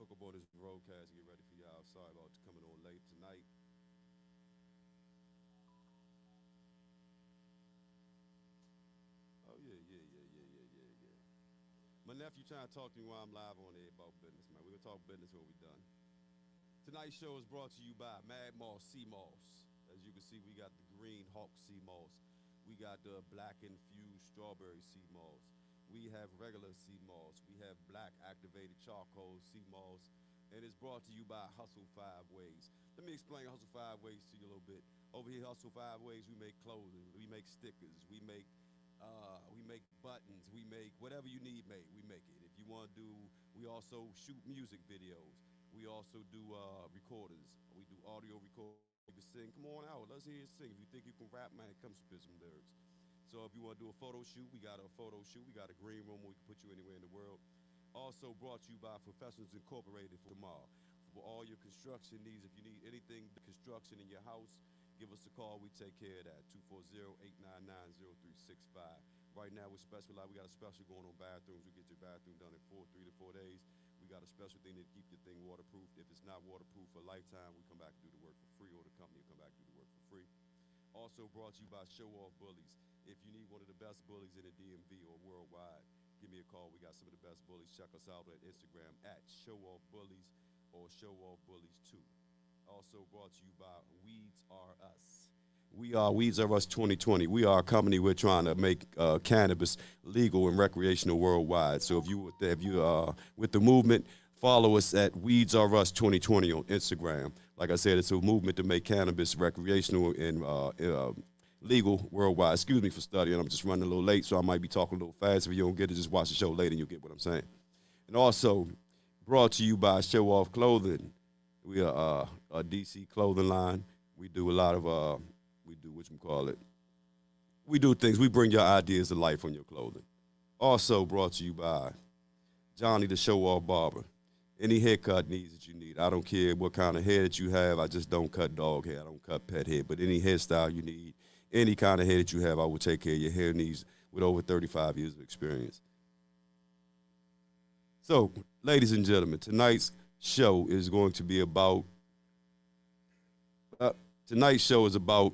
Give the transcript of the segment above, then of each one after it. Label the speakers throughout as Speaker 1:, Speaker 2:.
Speaker 1: hook up on this broadcast and get ready for y'all. Sorry about coming on late tonight. Oh yeah. My nephew trying to talk to me while I'm live on air about business, man. We're gonna talk business when we done. Tonight's show is brought to you by Mad Moss Sea Moss. As you can see, we got the green hawk sea moss. We got the black infused strawberry sea moss. We have regular sea moss. We have black activated charcoal sea moss. And it's brought to you by Hustle Five Ways. Let me explain Hustle Five Ways to you a little bit. Over here, Hustle Five Ways, we make clothing, we make stickers, we make buttons, we make whatever you need made. We make it. If you want to do, we also shoot music videos. We also do recordings. We do audio recordings. You can sing. Come on out. Let's hear you sing. If you think you can rap, man, come spit some lyrics. So if you want to do a photo shoot, we got a photo shoot. We got a green room where we can put you anywhere in the world. Also brought to you by Professionals Incorporated for tomorrow. For all your construction needs, if you need anything construction in your house, give us a call. We take care of that. 240-899-0365. Right now, we're specialized. We got a special going on bathrooms. We get your bathroom done in 3 to 4 days. We got a special thing to keep your thing waterproof. If it's not waterproof for a lifetime, we come back and do the work for free, or the company will come back and do the work for free. Also brought to you by Show Off Bullies. If you need one of the best bullies in the DMV or worldwide, give me a call. We got some of the best bullies. Check us out at Instagram at Show Off Bullies or Show Off Bullies 2. Also brought to you by Weeds Are Us. We are Weeds Are Us 2020. We are a company. We're trying to make cannabis legal and recreational worldwide. So if you with the movement, follow us at Weeds Are Us 2020 on Instagram. Like I said, it's a movement to make cannabis recreational and legal worldwide. Excuse me for studying. I'm just running a little late, so I might be talking a little fast. If you don't get it, just watch the show later and you'll get what I'm saying. And also brought to you by Show Off Clothing. We are a DC clothing line. We do a lot of we do what you call it. We do things. We bring your ideas to life on your clothing. Also brought to you by Johnny the Show Off Barber. Any haircut needs that you need. I don't care what kind of hair that you have. I just don't cut dog hair. I don't cut pet hair. But any hairstyle you need, any kind of hair that you have, I will take care of your hair needs with over 35 years of experience. So, ladies and gentlemen, tonight's show is going to be about. Tonight's show is about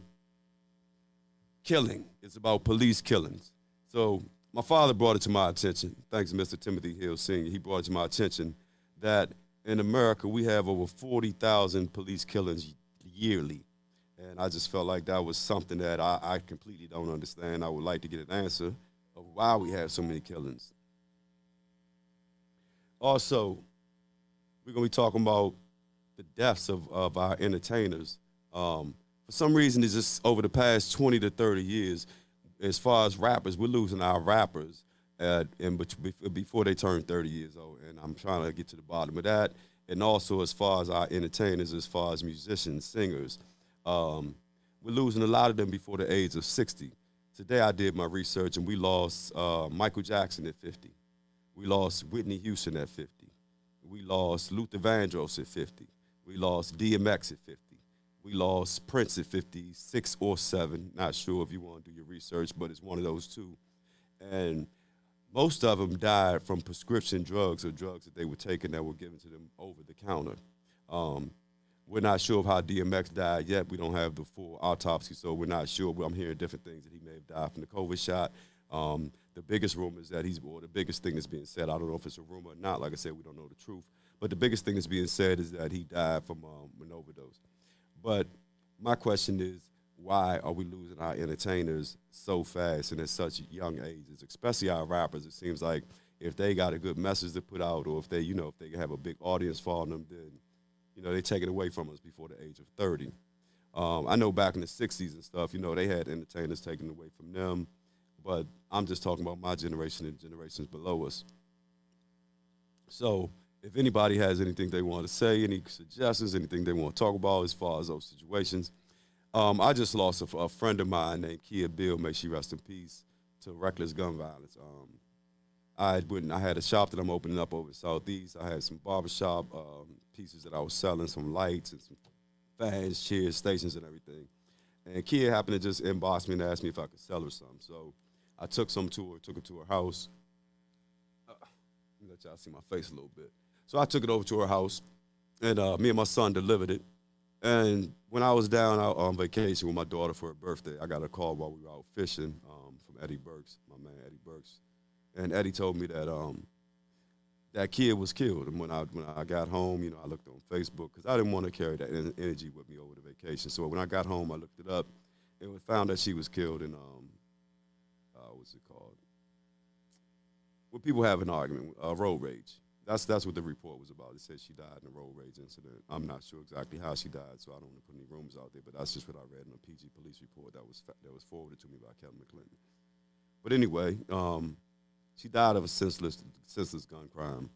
Speaker 1: killing. It's about police killings. So, my father brought it to my attention. Thanks to Mr. Timothy Hill Sr. He brought it to my attention that in America we have over 40,000 police killings yearly. And I just felt like that was something that I completely don't understand. I would like to get an answer of why we have so many killings. Also, we're going to be talking about the deaths of our entertainers. For some reason, it's just over the past 20 to 30 years, as far as rappers, we're losing our rappers before they turn 30 years old. And I'm trying to get to the bottom of that. And also as far as our entertainers, as far as musicians, singers, we're losing a lot of them before the age of 60. Today I did my research and we lost Michael Jackson at 50. We lost Whitney Houston at 50. We lost Luther Vandross at 50. We lost DMX at 50. We lost Prince at 56 or 7. Not sure if you want to do your research, but it's one of those two. And most of them died from prescription drugs or drugs that they were taking that were given to them over the counter. We're not sure of how DMX died yet. We don't have the full autopsy, so we're not sure. I'm hearing different things that he may have died from the COVID shot. The biggest rumor is that the biggest thing that's being said, I don't know if it's a rumor or not. Like I said, we don't know the truth. But the biggest thing that's being said is that he died from an overdose. But my question is, why are we losing our entertainers so fast and at such young ages, especially our rappers? It seems like if they got a good message to put out, or if they, if they have a big audience following them, then they take it away from us before the age of 30. I know back in the 60s and stuff, they had entertainers taken away from them, but I'm just talking about my generation and generations below us. So if anybody has anything they want to say, any suggestions, anything they want to talk about as far as those situations. I just lost a friend of mine named Kia Bill, may she rest in peace, to reckless gun violence. I had a shop that I'm opening up over Southeast. I had some barbershop pieces that I was selling, some lights and some fans, chairs, stations, and everything. And Kia happened to just inbox me and ask me if I could sell her some. So I took some to her, took her to her house. Let y'all see my face a little bit. So I took it over to her house, and me and my son delivered it. And when I was down out on vacation with my daughter for her birthday, I got a call while we were out fishing from Eddie Burks, my man Eddie Burks, and Eddie told me that that kid was killed. And when I got home, I looked on Facebook because I didn't want to carry that energy with me over the vacation. So when I got home, I looked it up and we found that she was killed in what's it called? When people have an argument, road rage. That's what the report was about. It said she died in a road rage incident. I'm not sure exactly how she died, so I don't want to put any rumors out there. But that's just what I read in a PG police report that was forwarded to me by Kevin McClinton. But anyway, she died of a senseless gun crime,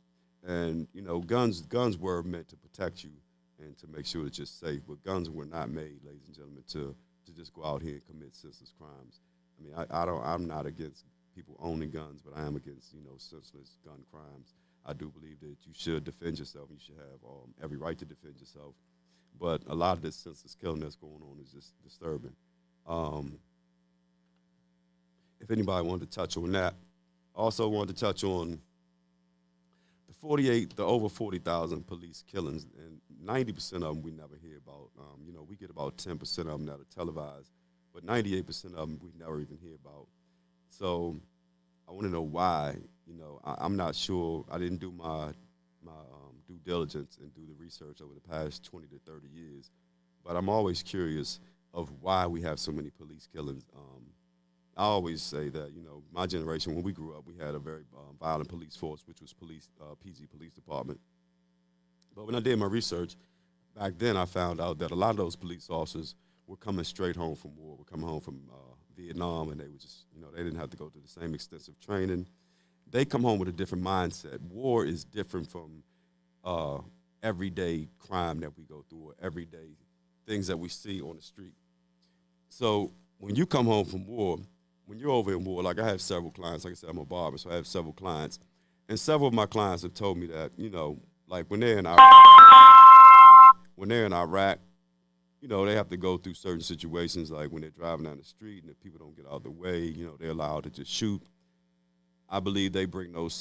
Speaker 1: and guns were meant to protect you and to make sure that you're safe. But guns were not made, ladies and gentlemen, to just go out here and commit senseless crimes. I mean, I'm not against people owning guns, but I am against senseless gun crimes. I do believe that you should defend yourself. You should have every right to defend yourself. But a lot of this senseless killing that's going on is just disturbing. If anybody wanted to touch on that, I also wanted to touch on the over 40,000 police killings, and 90% of them we never hear about. We get about 10% of them that are televised, but 98% of them we never even hear about. So I want to know why. I'm not sure. I didn't do my due diligence and do the research over the past 20 to 30 years, but I'm always curious of why we have so many police killings. I always say that, my generation, when we grew up, we had a very violent police force, which was PG Police Department. But when I did my research, back then I found out that a lot of those police officers were coming straight home from war, were coming home from Vietnam, and they were just, they didn't have to go through the same extensive training. They come home with a different mindset. War is different from everyday crime that we go through or everyday things that we see on the street. So when you come home from war, when you're over in war, like I have several clients, like I said, I'm a barber, so I have several clients, and several of my clients have told me that, like when they're in Iraq, they have to go through certain situations, like when they're driving down the street and if people don't get out of the way, they're allowed to just shoot. I believe they bring those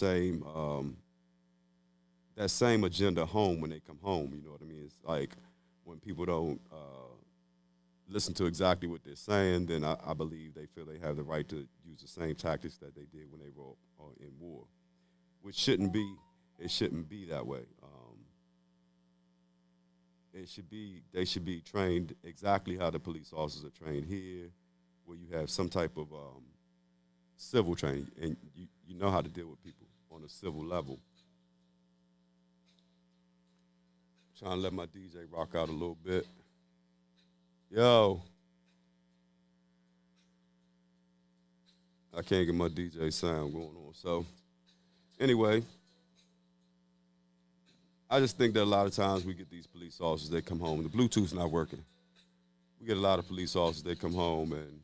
Speaker 1: that same agenda home when they come home, you know what I mean? It's like when people don't listen to exactly what they're saying, then I believe they feel they have the right to use the same tactics that they did when they were in war, which shouldn't be that way. They should be trained exactly how the police officers are trained here, where you have some type of civil training, and you know how to deal with people on a civil level. Trying to let my DJ rock out a little bit. Yo. I can't get my DJ sound going on. So, anyway, I just think that a lot of times we get these police officers, they come home, and the Bluetooth's not working. We get a lot of police officers, they come home and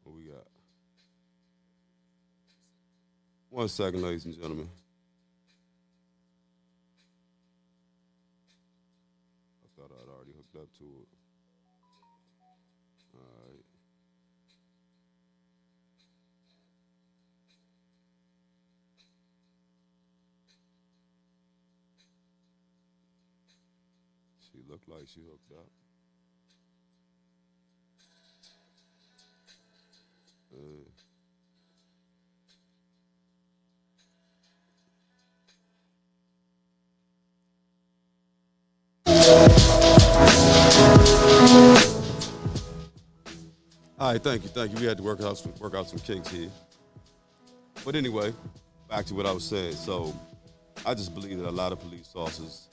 Speaker 1: what we got? 1 second, ladies and gentlemen. I thought I'd already hooked up to it. All right. She looked like she hooked up. All right, thank you. We had to work out some kinks here. But anyway, back to what I was saying. So I just believe that a lot of police officers,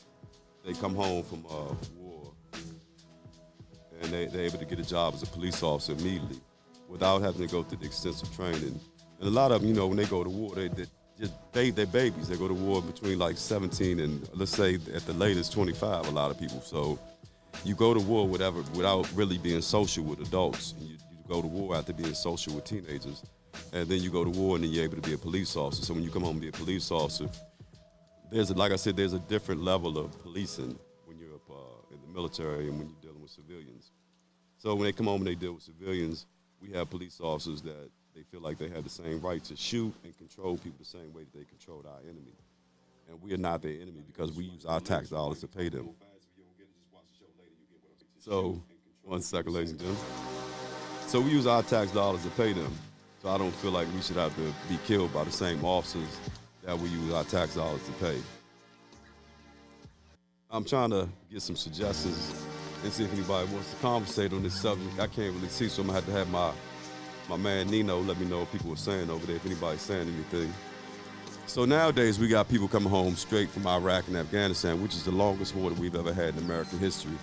Speaker 1: they come home from war, and they're able to get a job as a police officer immediately without having to go through the extensive training. And a lot of them, when they go to war, they're babies. They go to war between like 17 and, let's say, at the latest 25, a lot of people. So you go to war without really being social with adults. You go to war after being social with teenagers, and then you go to war and then you're able to be a police officer. So when you come home and be a police officer, like I said, there's a different level of policing when you're in the military and when you're dealing with civilians. So when they come home and they deal with civilians, we have police officers that they feel like they have the same right to shoot and control people the same way that they controlled our enemy. And we are not their enemy because we use our tax dollars to pay them. So, one second, ladies and gentlemen. So we use our tax dollars to pay them. So I don't feel like we should have to be killed by the same officers that we use our tax dollars to pay. I'm trying to get some suggestions and see if anybody wants to conversate on this subject. I can't really see, so I'm gonna have my man Nino let me know what people are saying over there, if anybody's saying anything. So nowadays we got people coming home straight from Iraq and Afghanistan, which is the longest war that we've ever had in American history.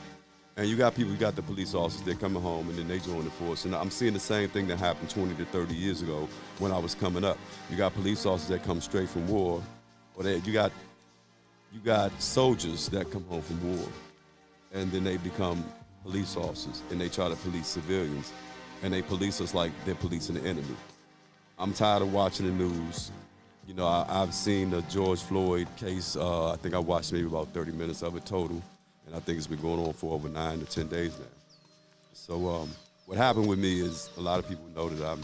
Speaker 1: And you got people, you got the police officers, they're coming home and then they join the force. And I'm seeing the same thing that happened 20 to 30 years ago when I was coming up. You got police officers that come straight from war, or you got soldiers that come home from war, and then they become police officers and they try to police civilians, and they police us like they're policing the enemy. I'm tired of watching the news. You know, I've seen the George Floyd case. I think I watched maybe about 30 minutes of it total. And I think it's been going on for over 9 to 10 days now. So what happened with me is a lot of people know that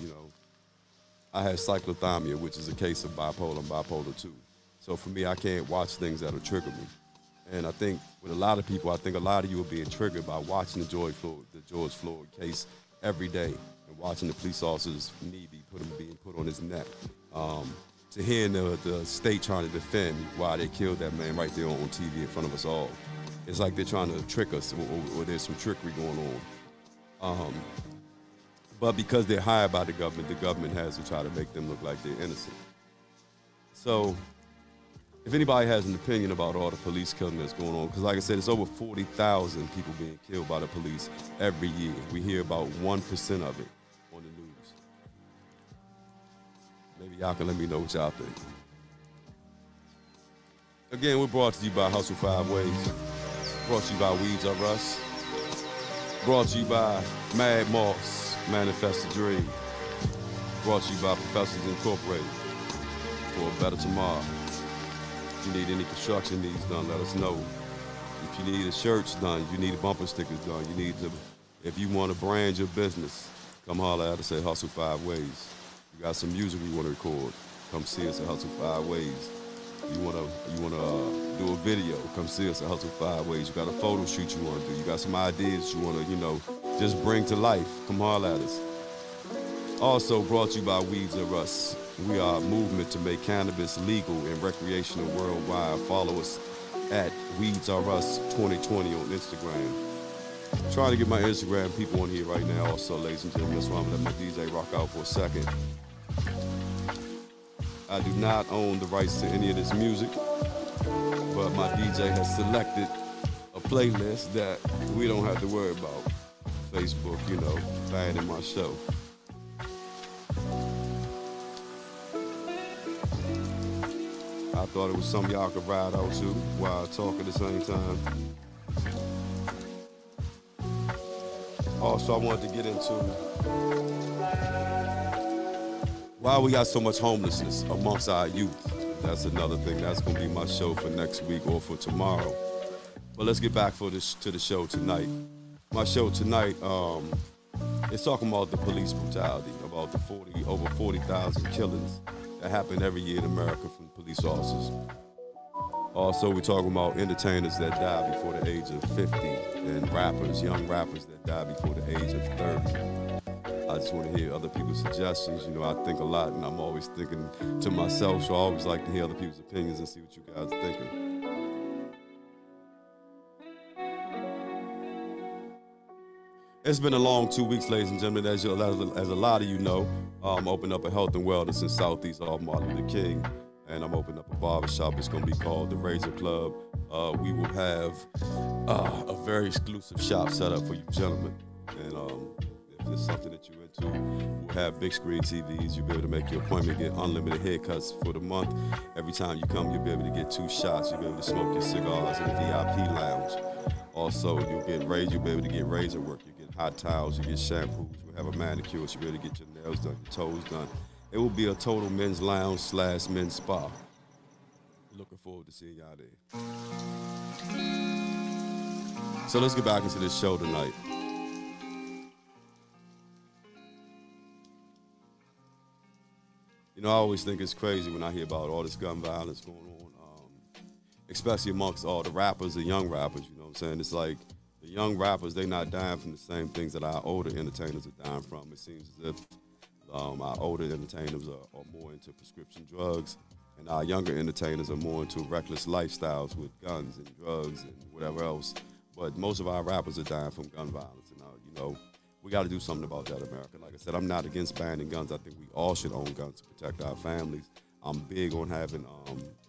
Speaker 1: I had cyclothymia, which is a case of bipolar. I'm bipolar 2. So for me, I can't watch things that'll trigger me. And I think with a lot of people, I think a lot of you are being triggered by watching the George Floyd case every day and watching the police officer's knee being put on his neck. To hearing the state trying to defend why they killed that man right there on TV in front of us all. It's like they're trying to trick us, or there's some trickery going on. But because they're hired by the government has to try to make them look like they're innocent. So if anybody has an opinion about all the police killing that's going on, because like I said, it's over 40,000 people being killed by the police every year. We hear about 1% of it on the news. Maybe y'all can let me know what y'all think. Again, we're brought to you by Hustle 5 Ways. Brought to you by Weeds Are Us. Brought to you by Mad Moss, Manifest a Dream. Brought to you by Professors Incorporated for a better tomorrow. If you need any construction needs done, let us know. If you need a shirts done, you need bumper stickers done, if you want to brand your business, come holler at us at Hustle 5 Ways. You got some music we want to record, come see us at Hustle 5 Ways. You wanna do a video, come see us at Hustle 5 Ways. You got a photo shoot you wanna do. You got some ideas you wanna, just bring to life. Come holler at us. Also brought to you by Weeds Are Us. We are a movement to make cannabis legal and recreational worldwide. Follow us at Weeds Are Us 2020 on Instagram. Trying to get my Instagram people on here right now also, ladies and gentlemen. That's why I'm gonna let my DJ rock out for a second. I do not own the rights to any of this music, but my DJ has selected a playlist that we don't have to worry about. Facebook, banning my show. I thought it was something y'all could ride out to while I talk at the same time. Also, I wanted to get into why we got so much homelessness amongst our youth. That's another thing. That's going to be my show for next week or for tomorrow. But let's get back to the show tonight. My show tonight is talking about the police brutality, about the over 40,000 killings that happen every year in America from police officers. Also, we're talking about entertainers that die before the age of 50 and young rappers that die before the age of 30. I just want to hear other people's suggestions. I think a lot, and I'm always thinking to myself, so I always like to hear other people's opinions and see what you guys are thinking. It's been a long 2 weeks, ladies and gentlemen. As a lot of you know, I'm opening up a health and wellness in Southeast off Martin Luther King, and I'm opening up a barbershop. It's going to be called the Razor Club. We will have a very exclusive shop set up for you gentlemen, and if it's something that you're into, we'll have big screen TVs. You'll be able to make your appointment, get unlimited haircuts for the month. Every time you come, you'll be able to get 2 shots. You'll be able to smoke your cigars in the VIP lounge. Also, you'll be able to get razor work. You get hot towels, you get shampoos. We'll have a manicure, so you'll be able to get your nails done, your toes done. It will be a total men's lounge / men's spa. Looking forward to seeing y'all there. So let's get back into this show tonight. I always think it's crazy when I hear about all this gun violence going on, especially amongst all the rappers, the young rappers. You know what I'm saying? It's like the young rappers, they not dying from the same things that our older entertainers are dying from. It seems as if our older entertainers are more into prescription drugs, and our younger entertainers are more into reckless lifestyles with guns and drugs and whatever else. But most of our rappers are dying from gun violence, and we got to do something about that, America. Like I said, I'm not against banning guns. I think we all should own guns to protect our families. I'm big on having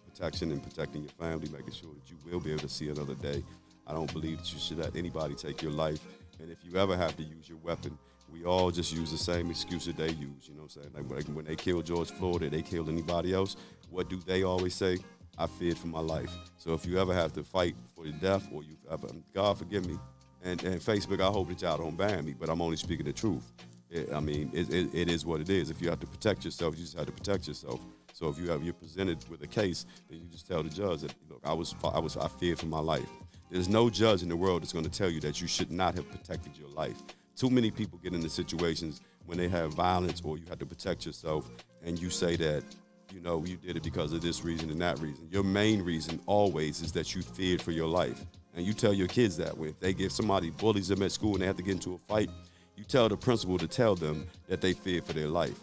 Speaker 1: protection and protecting your family, making sure that you will be able to see another day. I don't believe that you should let anybody take your life. And if you ever have to use your weapon, we all just use the same excuse that they use. You know what I'm saying? Like when they killed George Floyd or they killed anybody else, what do they always say? I feared for my life. So if you ever have to fight for your death, or you ever, God forgive me, and Facebook, I hope that y'all don't ban me, but I'm only speaking the truth. It is what it is. If you have to protect yourself, you just have to protect yourself. So if you're presented with a case, then you just tell the judge that, look, I feared for my life. There's no judge in the world that's going to tell you that you should not have protected your life. Too many people get into situations when they have violence or you have to protect yourself, and you say that, you did it because of this reason and that reason. Your main reason always is that you feared for your life. And you tell your kids that way. If they get somebody bullies them at school and they have to get into a fight, you tell the principal to tell them that they feared for their life.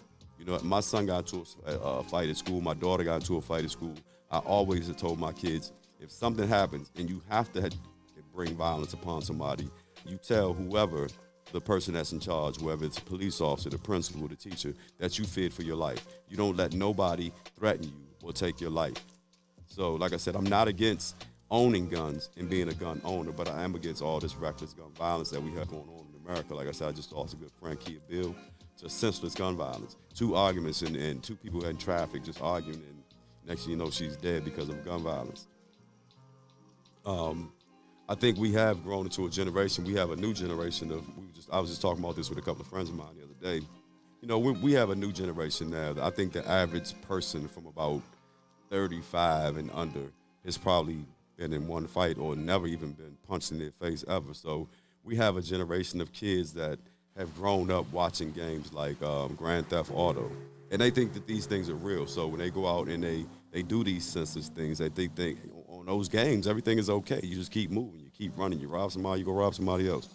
Speaker 1: My son got into a fight at school. My daughter got into a fight at school. I always have told my kids, if something happens and you have to bring violence upon somebody, you tell whoever, the person that's in charge, whether it's a police officer, the principal, the teacher, that you feared for your life. You don't let nobody threaten you or take your life. So, like I said, I'm not against owning guns and being a gun owner, but I am against all this reckless gun violence that we have going on in America. Like I said, I just lost a good friend, Kia Bill, to senseless gun violence. 2 arguments and 2 people in traffic just arguing, and next thing you know, she's dead because of gun violence. I think we have grown into a generation. We have a new generation of. I was just talking about this with a couple of friends of mine the other day. We have a new generation now. I think the average person from about 35 and under has probably been in one fight or never even been punched in their face ever. So we have a generation of kids that have grown up watching games like Grand Theft Auto, and they think that these things are real. So when they go out and they do these senseless things, they think on those games everything is okay. You just keep moving, you keep running, you rob somebody, you go rob somebody else.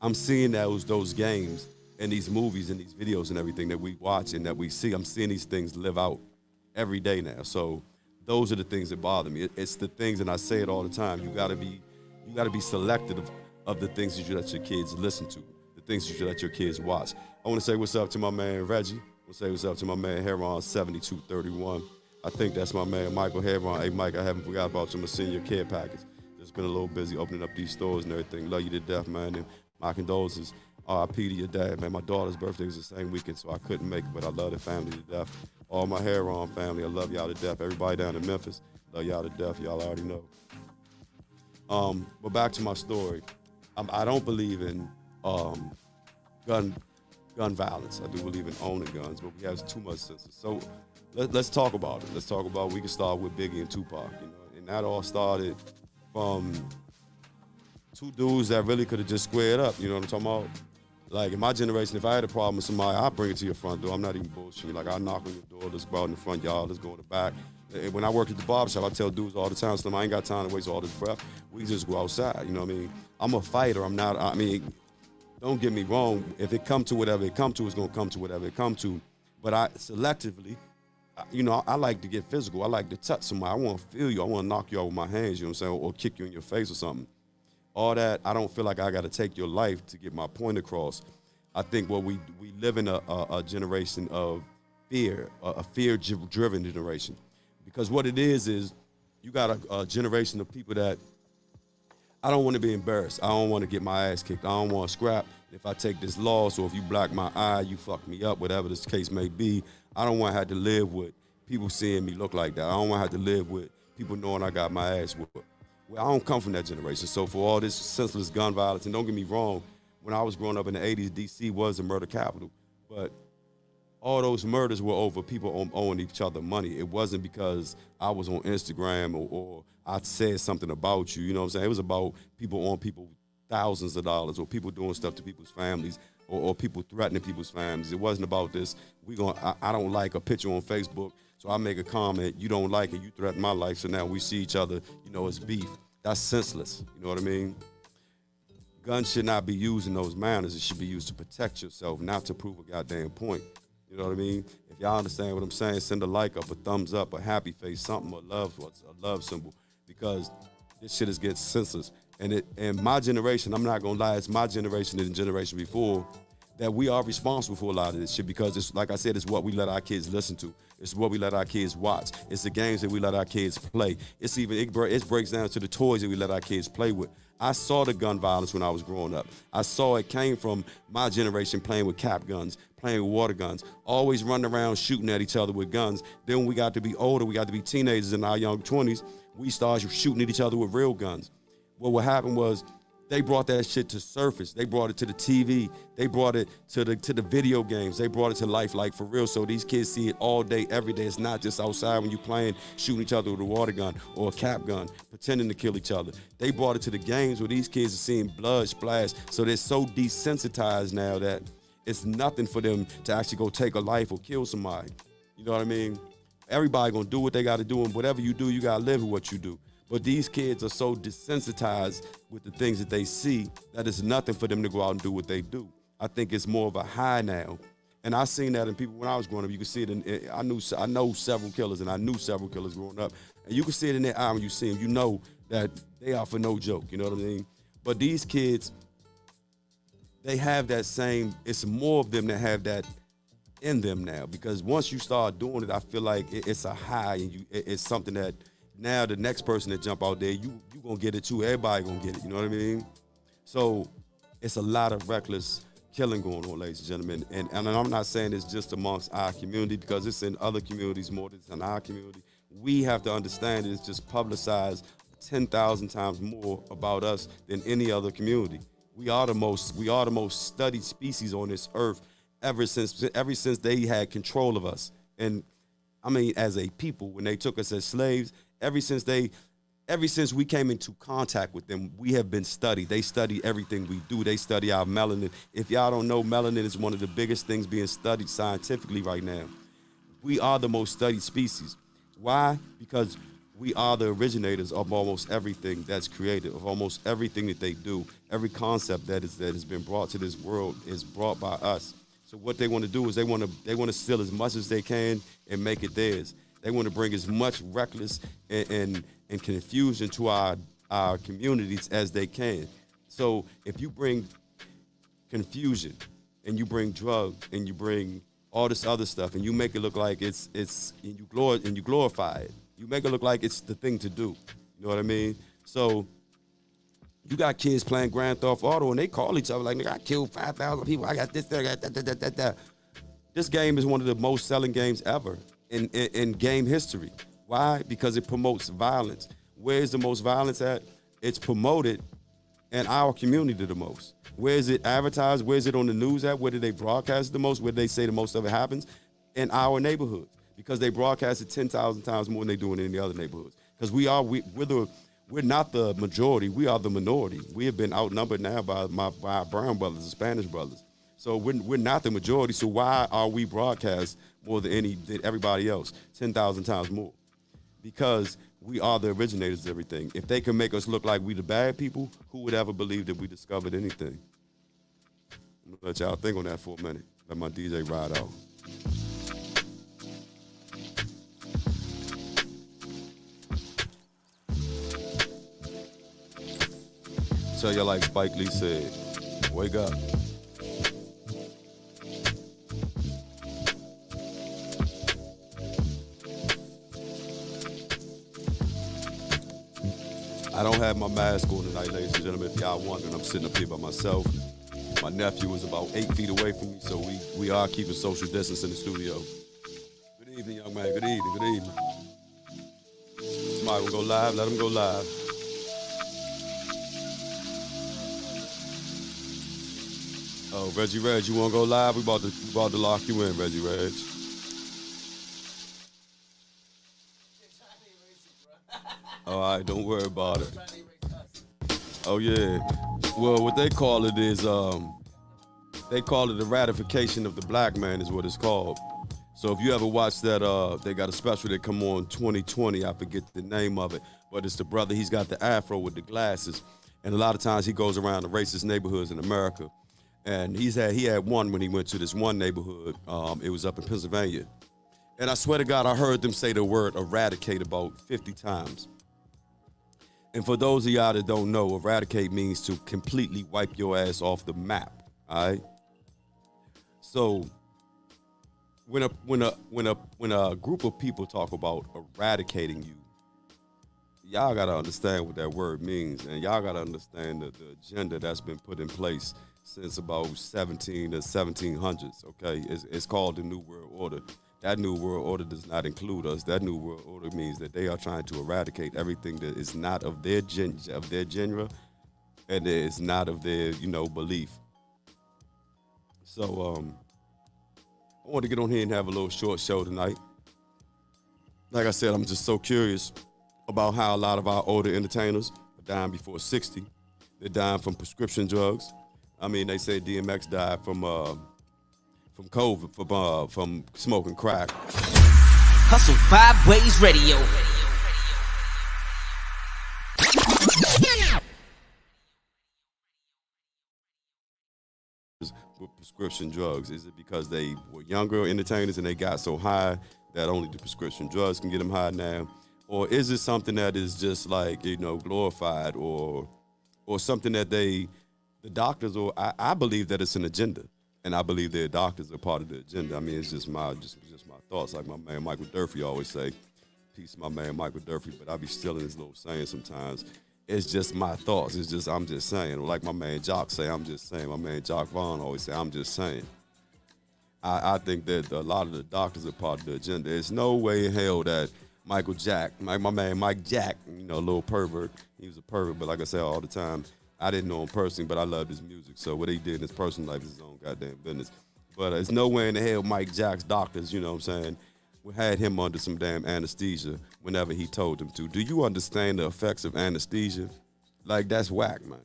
Speaker 1: I'm seeing those games and these movies and these videos and everything that we watch and that we see. I'm seeing these things live out every day now. So those are the things that bother me. It's the things, and I say it all the time. You gotta be selective of the things that you let your kids listen to, the things that you let your kids watch. I want to say what's up to my man Reggie. I want to say what's up to my man Heron 7231. I think that's my man Michael Heron. Hey Mike, I haven't forgot about you. I'm send your care package. Just been a little busy opening up these stores and everything. Love you to death, man. And my condolences. RIP to your dad, man. My daughter's birthday was the same weekend, so I couldn't make it, but I love the family to death. All my Heron family, I love y'all to death. Everybody down in Memphis, love y'all to death. Y'all already know. But back to my story. I don't believe in gun violence. I do believe in owning guns, but we have too much sense. So let's talk about it. We can start with Biggie and Tupac, and that all started from 2 dudes that really could have just squared up. You know what I'm talking about? Like in my generation, if I had a problem with somebody, I'll bring it to your front door. I'm not even bullshitting. Like I'll knock on your door, let's go out in the front yard, let's go in the back. And when I worked at the barbershop, I tell dudes all the time, I ain't got time to waste all this breath. We just go outside, you know what I mean? I'm a fighter, don't get me wrong. If it come to whatever it come to, it's gonna come to whatever it come to. But I selectively, I like to get physical. I like to touch somebody. I wanna feel you. I wanna knock you out with my hands, you know what I'm saying? Or kick you in your face or something. All that, I don't feel like I got to take your life to get my point across. I think we live in a generation of fear, a fear-driven generation. Because what it is you got a generation of people that I don't want to be embarrassed. I don't want to get my ass kicked. I don't want to scrap. If I take this loss or if you black my eye, you fuck me up, whatever this case may be. I don't want to have to live with people seeing me look like that. I don't want to have to live with people knowing I got my ass whooped. Well, I don't come from that generation. So for all this senseless gun violence, and don't get me wrong, when I was growing up in the 80s, D.C. was a murder capital. But all those murders were over people owing each other money. It wasn't because I was on Instagram or I said something about you. You know what I'm saying? It was about people owing people thousands of dollars or people doing stuff to people's families or people threatening people's families. It wasn't about this. I don't like a picture on Facebook, so I make a comment. You don't like it, you threaten my life. So now we see each other. It's beef. That's senseless. You know what I mean? Guns should not be used in those manners. It should be used to protect yourself, not to prove a goddamn point. You know what I mean? If y'all understand what I'm saying, send a like up, a thumbs up, a happy face, something, a love symbol, because this shit is getting senseless. And my generation, I'm not gonna lie, it's my generation and the generation before that we are responsible for a lot of this shit, because it's, like I said, it's what we let our kids listen to. It's what we let our kids watch. It's the games that we let our kids play. It breaks down to the toys that we let our kids play with. I saw the gun violence when I was growing up. I saw it came from my generation playing with cap guns, playing with water guns, always running around shooting at each other with guns. Then when we got to be older, we got to be teenagers in our young 20s, we started shooting at each other with real guns. Well, what happened was they brought that shit to surface. They brought it to the TV. They brought it to the video games. They brought it to life, like for real. So these kids see it all day, every day. It's not just outside when you're playing, shooting each other with a water gun or a cap gun, pretending to kill each other. They brought it to the games where these kids are seeing blood splash. So they're so desensitized now that it's nothing for them to actually go take a life or kill somebody. You know what I mean? Everybody gonna do what they gotta do, and whatever you do, you gotta live with what you do. But these kids are so desensitized with the things that they see that it's nothing for them to go out and do what they do. I think it's more of a high now. And I seen that in people when I was growing up. You can see it I know several killers, and I knew several killers growing up. And you can see it in their eye when you see them. You know that they are for no joke, you know what I mean? But these kids, they have that same, it's more of them that have that in them now. Because once you start doing it, I feel like it's a high, and it's something that now the next person that jump out there, you gonna get it too. Everybody gonna get it, you know what I mean? So it's a lot of reckless killing going on, ladies and gentlemen. And I'm not saying it's just amongst our community, because it's in other communities more than in our community. We have to understand it's just publicized 10,000 times more about us than any other community. We are the most studied species on this earth ever since they had control of us. And I mean, as a people, when they took us as slaves, ever since we came into contact with them, we have been studied. They study everything we do. They study our melanin. If y'all don't know, melanin is one of the biggest things being studied scientifically right now. We are the most studied species. Why? Because we are the originators of almost everything that's created, of almost everything that they do. Every concept that has been brought to this world is brought by us. So what they want to do is they want to steal as much as they can and make it theirs. They want to bring as much reckless and confusion to our communities as they can. So if you bring confusion and you bring drugs and you bring all this other stuff and you make it look like it's and you glorify it, you make it look like it's the thing to do. You know what I mean? So you got kids playing Grand Theft Auto and they call each other like, nigga, I killed 5,000 people. I got this, I got that. This game is one of the most selling games ever in game history. Why? Because it promotes violence. Where is the most violence at? It's promoted in our community the most. Where is it advertised? Where is it on the news at? Where do they broadcast the most? Where do they say the most of it happens? In our neighborhoods. Because they broadcast it 10,000 times more than they do in any other neighborhoods. Because we're not the majority, we are the minority. We have been outnumbered now by our brown brothers, the Spanish brothers. So we're not the majority, so why are we broadcast more than everybody else, 10,000 times more? Because we are the originators of everything. If they can make us look like we the bad people, who would ever believe that we discovered anything? I'm gonna let y'all think on that for a minute. Let my DJ ride out. Tell you like Spike Lee said, wake up. I don't have my mask on tonight, ladies and gentlemen. If y'all wondering, I'm sitting up here by myself. My nephew is about 8 feet away from me, so we are keeping social distance in the studio. Good evening, young man. Good evening. Good evening. Somebody will go live. Let him go live. Oh, Reggie Reg, you want to go live? We about to lock you in, Reggie Reg. All right, don't worry about it. Oh, yeah. Well, what they call it is, They call it the ratification of the black man is what it's called. So if you ever watch that, they got a special that come on 2020. I forget the name of it, but it's the brother. He's got the afro with the glasses, and a lot of times he goes around the racist neighborhoods in America. And he had one when he went to this one neighborhood. It was up in Pennsylvania, and I swear to God, I heard them say the word eradicate about 50 times. And for those of y'all that don't know, eradicate means to completely wipe your ass off the map. All right. So when a group of people talk about eradicating you, y'all gotta understand what that word means, and y'all gotta understand the agenda that's been put in place since about 1700s. Okay, it's called the New World Order. That New World Order does not include us. That New World Order means that they are trying to eradicate everything that is not of their genre, and that is not of their belief. So I want to get on here and have a little short show tonight. Like I said, I'm just so curious about how a lot of our older entertainers are dying before 60. They're dying from prescription drugs. I mean, they say DMX died from COVID, from smoking crack.
Speaker 2: Hustle 5 Ways Radio.
Speaker 1: With prescription drugs? Is it because they were younger entertainers and they got so high that only the prescription drugs can get them high now? Or is it something that is just like, glorified or something that the doctors, or I believe that it's an agenda, and I believe their doctors are part of the agenda. I mean, it's just my thoughts. Like my man Michael Durfee always say, peace to my man Michael Durfee, but I be stealing his little saying sometimes. It's just my thoughts. I'm just saying. Like my man Jock say, I'm just saying. My man Jock Vaughn always say, I'm just saying. I think that a lot of the doctors are part of the agenda. There's no way in hell that Michael Jack, my man Mike Jack, a little pervert. He was a pervert, but like I say all the time, I didn't know him personally, but I loved his music. So what he did in his personal life is his own goddamn business. But there's no way in the hell Mike Jack's doctors, you know what I'm saying, we had him under some damn anesthesia whenever he told them to. Do you understand the effects of anesthesia? Like, that's whack, man.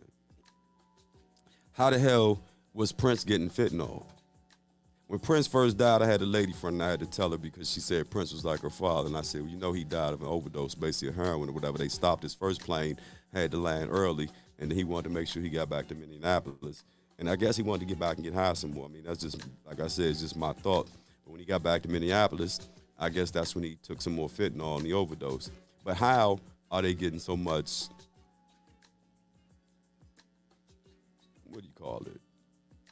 Speaker 1: How the hell was Prince getting fentanyl? When Prince first died, I had a lady friend, and I had to tell her because she said Prince was like her father. And I said, well, he died of an overdose, basically of heroin or whatever. They stopped his first plane, had to land early, and then he wanted to make sure he got back to Minneapolis. And I guess he wanted to get back and get high some more. I mean, that's just, like I said, it's just my thought. But when he got back to Minneapolis, I guess that's when he took some more fentanyl on the overdose. But how are they getting so much, what do you call it?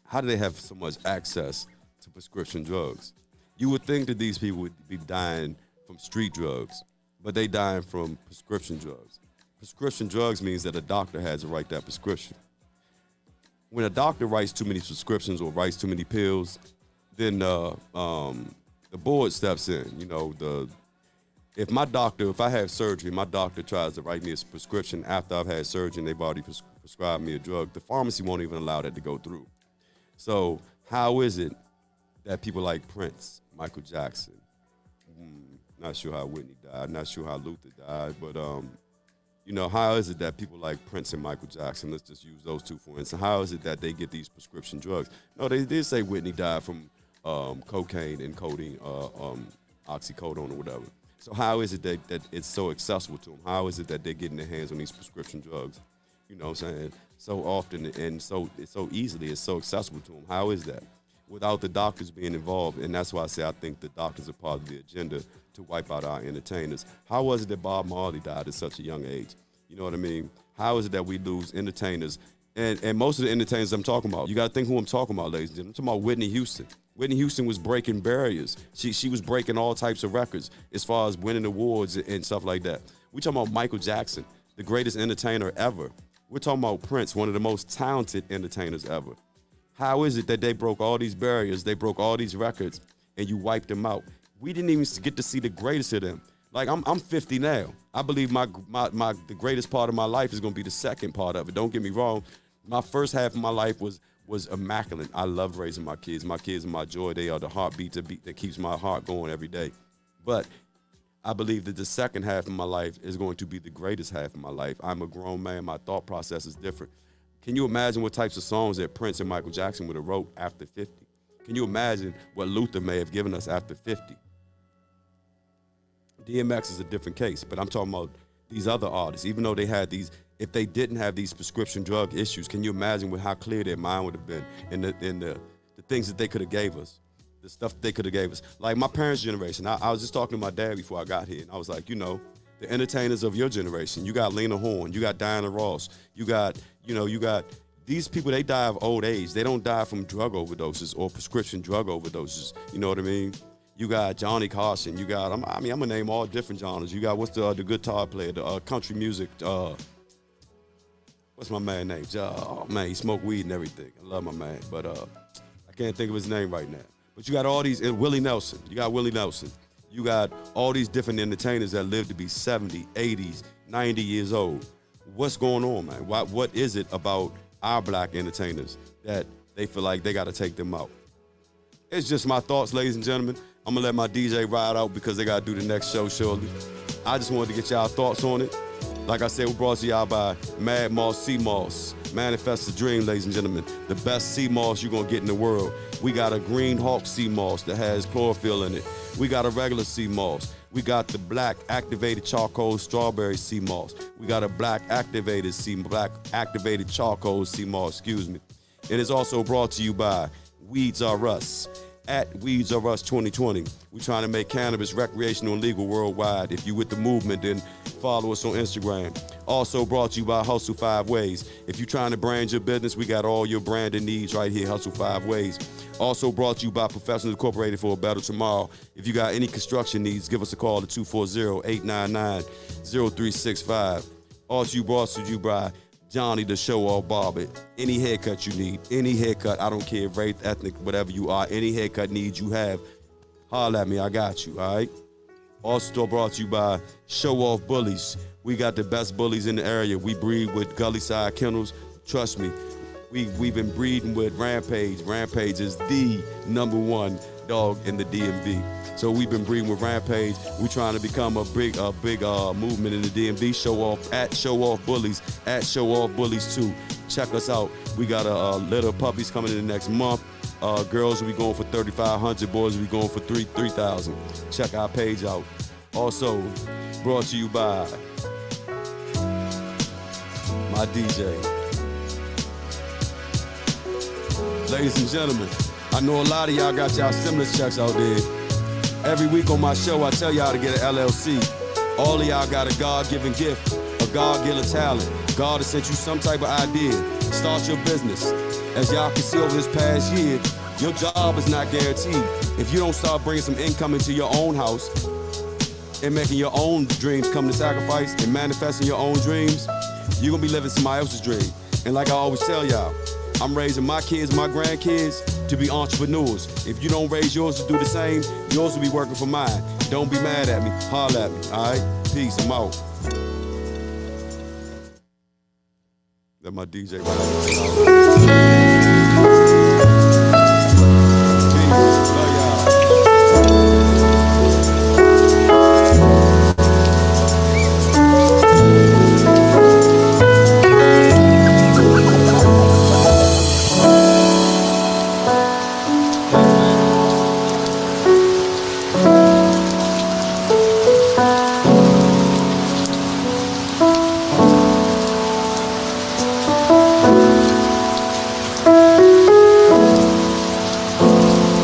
Speaker 1: How do they have so much access to prescription drugs? You would think that these people would be dying from street drugs, but they dying from prescription drugs. Prescription drugs means that a doctor has to write that prescription. When a doctor writes too many prescriptions or writes too many pills, then the board steps in. If I have surgery, my doctor tries to write me a prescription after I've had surgery and they've already prescribed me a drug, the pharmacy won't even allow that to go through. So how is it that people like Prince, Michael Jackson, not sure how Whitney died, not sure how Luther died, but how is it that people like Prince and Michael Jackson, let's just use those two for instance, how is it that they get these prescription drugs? No, they did say Whitney died from cocaine and codeine, oxycodone or whatever. So how is it that it's so accessible to them? How is it that they're getting their hands on these prescription drugs? You know what I'm saying? So often and so easily, it's so accessible to them. How is that? Without the doctors being involved, and that's why I say I think the doctors are part of the agenda to wipe out our entertainers. How was it that Bob Marley died at such a young age? You know what I mean? How is it that we lose entertainers? And most of the entertainers I'm talking about, you got to think who I'm talking about, ladies and gentlemen. I'm talking about Whitney Houston. Whitney Houston was breaking barriers. She was breaking all types of records as far as winning awards and stuff like that. We're talking about Michael Jackson, the greatest entertainer ever. We're talking about Prince, one of the most talented entertainers ever. How is it that they broke all these barriers, they broke all these records, and you wiped them out? We didn't even get to see the greatest of them. Like, I'm 50 now. I believe the greatest part of my life is going to be the second part of it. Don't get me wrong. My first half of my life was immaculate. I love raising my kids. My kids are my joy. They are the heartbeat that keeps my heart going every day. But I believe that the second half of my life is going to be the greatest half of my life. I'm a grown man. My thought process is different. Can you imagine what types of songs that Prince and Michael Jackson would have wrote after 50? Can you imagine what Luther may have given us after 50? DMX is a different case, but I'm talking about these other artists. Even though they had these, if they didn't have these prescription drug issues, can you imagine how clear their mind would have been in the things that they could have gave us, the stuff that they could have gave us? Like my parents' generation, I was just talking to my dad before I got here, and I was like, the entertainers of your generation, you got Lena Horne, you got Diana Ross, you got these people, they die of old age. They don't die from drug overdoses or prescription drug overdoses. You know what I mean? You got Johnny Carson. You got, I'm gonna name all different genres. You got, what's the guitar player, the country music, what's my man name? Oh man, he smoked weed and everything. I love my man, but I can't think of his name right now. But you got all these, Willie Nelson. You got Willie Nelson. You got all these different entertainers that live to be 70, 80s, 90 years old. What's going on, man? What is it about our black entertainers that they feel like they got to take them out? It's just my thoughts, ladies and gentlemen. I'm going to let my DJ ride out because they got to do the next show shortly. I just wanted to get y'all thoughts on it. Like I said, we're brought to y'all by Mad Moss Sea Moss. Manifest the dream, ladies and gentlemen. The best sea moss you're going to get in the world. We got a Green Hawk sea moss that has chlorophyll in it. We got a regular sea moss. We got the black activated charcoal strawberry sea moss. We got a black activated charcoal sea moss, And it's also brought to you by Weeds Are Us. At Weeds Are Us 2020. We're trying to make cannabis recreational and legal worldwide. If you with the movement, then follow us on Instagram. Also brought to you by Hustle 5 Ways. If you're trying to brand your business, we got all your branding needs right here, Hustle 5 Ways. Also brought to you by Professionals Incorporated for a Better Tomorrow. If you got any construction needs, give us a call at 240-899-0365. Also brought to you by Johnny the Show Off Barber. Any haircut you need, any haircut, I don't care, race, ethnic, whatever you are, any haircut needs you have, holler at me, I got you, all right? Also brought to you by Show Off Bullies. We got the best bullies in the area. We breed with Gully Side Kennels. Trust me, we've been breeding with Rampage. Rampage is the #1 dog in the DMV. So we've been breeding with Rampage. We're trying to become a big movement in the DMV. Show Off Bullies, at Show Off Bullies 2. Check us out. We got a litter of puppies coming in the next month. Girls will be going for $3,500. Boys will be going for $3,000. Check our page out. Also brought to you by my DJ. Ladies and gentlemen, I know a lot of y'all got y'all stimulus checks out there. Every week on my show, I tell y'all to get an LLC. All of y'all got a God-given gift, a God-given talent. God has sent you some type of idea. Start your business. As y'all can see over this past year, your job is not guaranteed. If you don't start bringing some income into your own house and making your own dreams come to sacrifice and manifesting your own dreams, you're going to be living somebody else's dream. And like I always tell y'all, I'm raising my kids, my grandkids to be entrepreneurs. If you don't raise yours to do the same, yours will be working for mine. Don't be mad at me. Holler at me. All right? Peace. I'm out. Let my DJ ride.